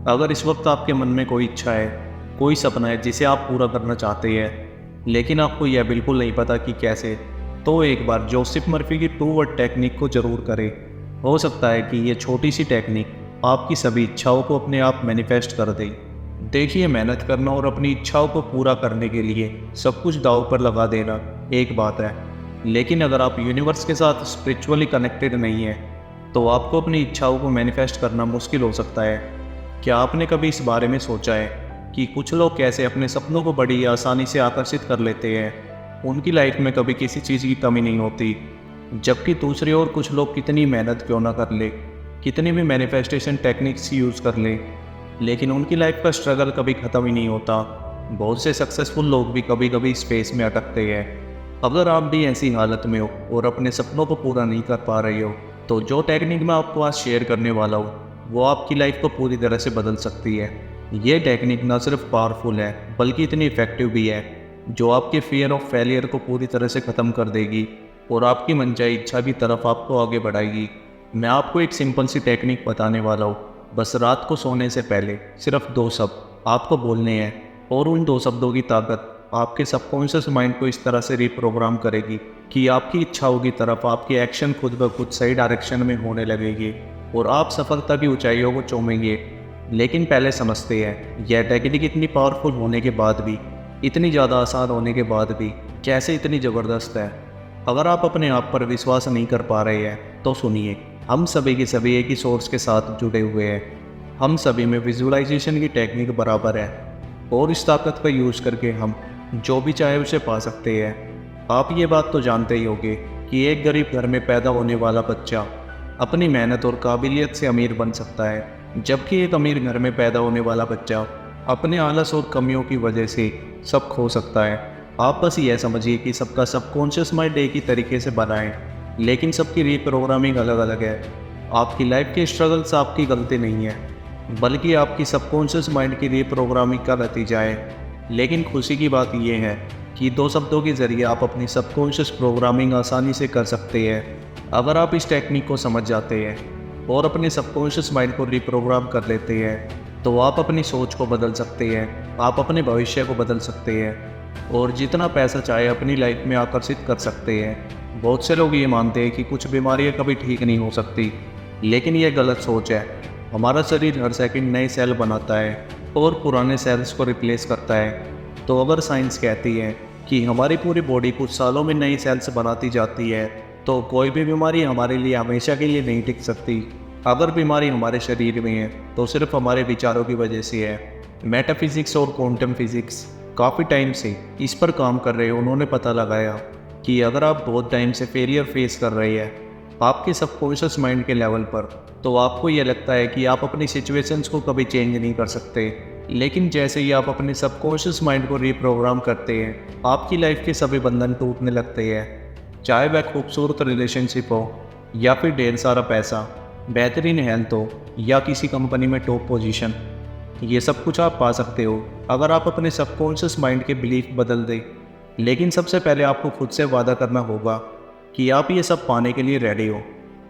अगर इस वक्त आपके मन में कोई इच्छा है, कोई सपना है जिसे आप पूरा करना चाहते हैं, लेकिन आपको यह बिल्कुल नहीं पता कि कैसे, तो एक बार जोसेफ मर्फी की 2 वर्ड टेक्निक को ज़रूर करें। हो सकता है कि ये छोटी सी टेक्निक आपकी सभी इच्छाओं को अपने आप मैनिफेस्ट कर दे। देखिए, मेहनत करना और अपनी इच्छाओं को पूरा करने के लिए सब कुछ दांव पर लगा देना एक बात है, लेकिन अगर आप यूनिवर्स के साथ स्पिरिचुअली कनेक्टेड नहीं हैं, तो आपको अपनी इच्छाओं को मैनिफेस्ट करना मुश्किल हो सकता है। क्या आपने कभी इस बारे में सोचा है कि कुछ लोग कैसे अपने सपनों को बड़ी आसानी से आकर्षित कर लेते हैं, उनकी लाइफ में कभी किसी चीज़ की कमी नहीं होती, जबकि दूसरी ओर कुछ लोग कितनी मेहनत क्यों ना कर ले, कितनी भी मैनिफेस्टेशन टेक्निक्स यूज़ कर ले, लेकिन उनकी लाइफ का स्ट्रगल कभी ख़त्म ही नहीं होता। बहुत से सक्सेसफुल लोग भी कभी कभी स्पेस में अटकते हैं। अगर आप भी ऐसी हालत में हो और अपने सपनों को पूरा नहीं कर पा रहे हो, तो जो टेक्निक मैं आपको आज शेयर करने वाला हूँ वो आपकी लाइफ को पूरी तरह से बदल सकती है। ये टेक्निक न सिर्फ पावरफुल है बल्कि इतनी इफेक्टिव भी है जो आपके फियर ऑफ फेलियर को पूरी तरह से ख़त्म कर देगी और आपकी मनचाही इच्छा की तरफ आपको आगे बढ़ाएगी। मैं आपको एक सिंपल सी टेक्निक बताने वाला हूँ। बस रात को सोने से पहले सिर्फ 2 शब्द आपको बोलने हैं और उन 2 शब्दों की ताकत आपके सबकॉन्शियस माइंड को इस तरह से रिप्रोग्राम करेगी कि आपकी इच्छाओं की तरफ आपकी एक्शन खुद ब खुद सही डायरेक्शन में होने लगेगी और आप सफलता की ऊंचाइयों को चूमेंगे। लेकिन पहले समझते हैं, यह टेक्निक इतनी पावरफुल होने के बाद भी, इतनी ज़्यादा आसान होने के बाद भी कैसे इतनी ज़बरदस्त है। अगर आप अपने आप पर विश्वास नहीं कर पा रहे हैं तो सुनिए, हम सभी के सभी एक ही सोर्स के साथ जुड़े हुए हैं। हम सभी में विजुअलाइजेशन की टेक्निक बराबर है और इस ताकत का यूज़ करके हम जो भी चाहे उसे पा सकते हैं। आप ये बात तो जानते ही होंगे कि एक गरीब घर में पैदा होने वाला बच्चा अपनी मेहनत और काबिलियत से अमीर बन सकता है, जबकि एक अमीर घर में पैदा होने वाला बच्चा अपने आलस और कमियों की वजह से सब खो सकता है। आप बस यह समझिए कि सबका सबकॉन्शियस माइंड एक ही तरीके से बना है, लेकिन सबकी रीप्रोग्रामिंग अलग अलग है। आपकी लाइफ के स्ट्रगल्स आपकी गलती नहीं है, बल्कि आपकी सबकॉन्शियस माइंड की रीप्रोग्रामिंग का नतीजा है। लेकिन खुशी की बात यह है कि 2 शब्दों के ज़रिए आप अपनी सबकॉन्शियस प्रोग्रामिंग आसानी से कर सकते हैं। अगर आप इस टेक्निक को समझ जाते हैं और अपने सबकॉन्शियस माइंड को रिप्रोग्राम कर लेते हैं, तो आप अपनी सोच को बदल सकते हैं, आप अपने भविष्य को बदल सकते हैं और जितना पैसा चाहे अपनी लाइफ में आकर्षित कर सकते हैं। बहुत से लोग ये मानते हैं कि कुछ बीमारियां कभी ठीक नहीं हो सकती, लेकिन यह गलत सोच है। हमारा शरीर हर सेकंड नए सेल बनाता है और पुराने सेल्स को रिप्लेस करता है। तो अगर साइंस कहती है कि हमारी पूरी बॉडी कुछ सालों में नई सेल्स बनाती जाती है, तो कोई भी बीमारी हमारे लिए हमेशा के लिए नहीं टिक सकती। अगर बीमारी हमारे शरीर में है तो सिर्फ हमारे विचारों की वजह से है। मेटाफिजिक्स और क्वांटम फिजिक्स काफ़ी टाइम से इस पर काम कर रहे हैं। उन्होंने पता लगाया कि अगर आप बहुत टाइम से फेलियर फेस कर रहे हैं आपके सबकॉन्शियस माइंड के लेवल पर, तो आपको यह लगता है कि आप अपनी सिचुएशंस को कभी चेंज नहीं कर सकते। लेकिन जैसे ही आप अपने सबकॉन्शियस माइंड को रीप्रोग्राम करते हैं, आपकी लाइफ के सभी बंधन टूटने लगते हैं। चाहे वह खूबसूरत रिलेशनशिप हो या फिर ढेर सारा पैसा, बेहतरीन हेल्थ हो या किसी कंपनी में टॉप पोजीशन, ये सब कुछ आप पा सकते हो अगर आप अपने सबकॉन्शियस माइंड के बिलीफ बदल दें। लेकिन सबसे पहले आपको खुद से वादा करना होगा कि आप ये सब पाने के लिए रेडी हो।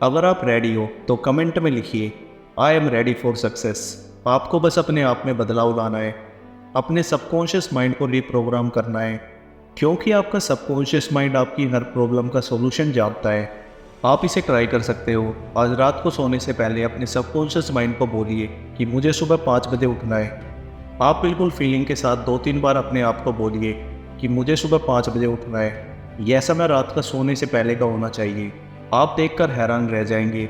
अगर आप रेडी हो तो कमेंट में लिखिए, I am ready for success. आपको बस अपने आप में बदलाव लाना है, अपने सबकॉन्शियस माइंड को रिप्रोग्राम करना है, क्योंकि आपका सबकॉन्शियस माइंड आपकी हर प्रॉब्लम का सॉल्यूशन जानता है। आप इसे ट्राई कर सकते हो। आज रात को सोने से पहले अपने सबकॉन्शियस माइंड को बोलिए कि मुझे सुबह 5 बजे उठना है। आप बिल्कुल फीलिंग के साथ 2-3 बार अपने आप को बोलिए कि मुझे सुबह 5 बजे उठना है। यह समय रात का सोने से पहले का होना चाहिए। आप देखकर हैरान रह जाएंगे,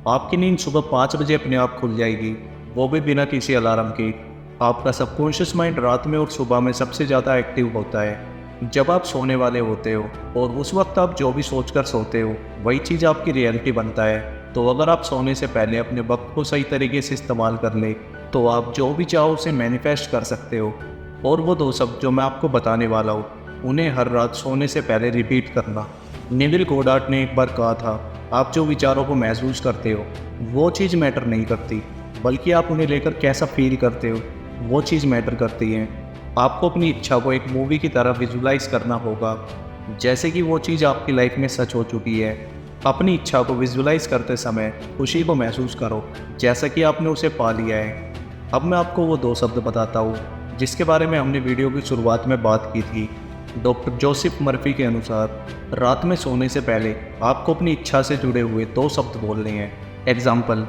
आपकी नींद सुबह 5 बजे अपने आप खुल जाएगी, वो भी बिना किसी अलार्म के। आपका सबकॉन्शियस माइंड रात में और सुबह में सबसे ज़्यादा एक्टिव होता है जब आप सोने वाले होते हो, और उस वक्त आप जो भी सोचकर सोते हो वही चीज़ आपकी रियलिटी बनता है। तो अगर आप सोने से पहले अपने वक्त को सही तरीके से इस्तेमाल कर ले, तो आप जो भी चाहो उसे मैनिफेस्ट कर सकते हो। और वो 2 शब्द जो मैं आपको बताने वाला हूँ, उन्हें हर रात सोने से पहले रिपीट करना। नेविल गोडार्ड ने एक बार कहा था, आप जो विचारों को महसूस करते हो वो चीज़ मैटर नहीं करती, बल्कि आप उन्हें लेकर कैसा फील करते हो वो चीज़ मैटर करती है। आपको अपनी इच्छा को एक मूवी की तरह विजुलाइज करना होगा, जैसे कि वो चीज़ आपकी लाइफ में सच हो चुकी है। अपनी इच्छा को विजुलाइज करते समय खुशी को महसूस करो जैसा कि आपने उसे पा लिया है। अब मैं आपको वो 2 शब्द बताता हूँ जिसके बारे में हमने वीडियो की शुरुआत में बात की थी। डॉक्टर जोसेफ मर्फी के अनुसार रात में सोने से पहले आपको अपनी इच्छा से जुड़े हुए 2 शब्द बोलने हैं। एग्जाम्पल,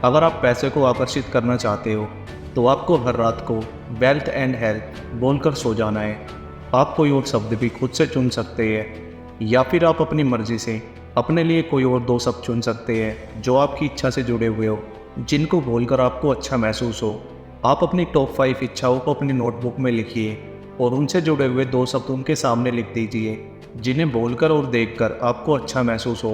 अगर आप पैसे को आकर्षित करना चाहते हो तो आपको हर रात को वेल्थ एंड हेल्थ बोलकर सो जाना है। आप कोई और शब्द भी खुद से चुन सकते हैं या फिर आप अपनी मर्जी से अपने लिए कोई और 2 शब्द चुन सकते हैं जो आपकी इच्छा से जुड़े हुए हो, जिनको बोलकर आपको अच्छा महसूस हो। आप अपनी टॉप 5 इच्छाओं को अपनी नोटबुक में लिखिए और उनसे जुड़े हुए 2 शब्द उनके सामने लिख दीजिए जिन्हें बोलकर और देखकर आपको अच्छा महसूस हो,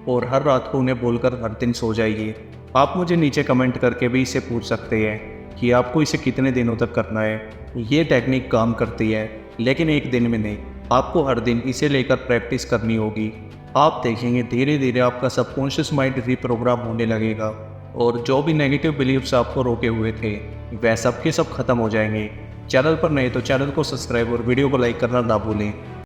और हर रात को उन्हें बोलकर हर दिन सो जाइए। आप मुझे नीचे कमेंट करके भी इसे पूछ सकते हैं कि आपको इसे कितने दिनों तक करना है। ये टेक्निक काम करती है, लेकिन एक दिन में नहीं, आपको हर दिन इसे लेकर प्रैक्टिस करनी होगी। आप देखेंगे धीरे धीरे आपका सबकॉन्शियस माइंड रीप्रोग्राम होने लगेगा और जो भी नेगेटिव बिलीव्स आपको रोके हुए थे वह सब के सब खत्म हो जाएंगे। चैनल पर नए तो चैनल को सब्सक्राइब और वीडियो को लाइक करना ना भूलें।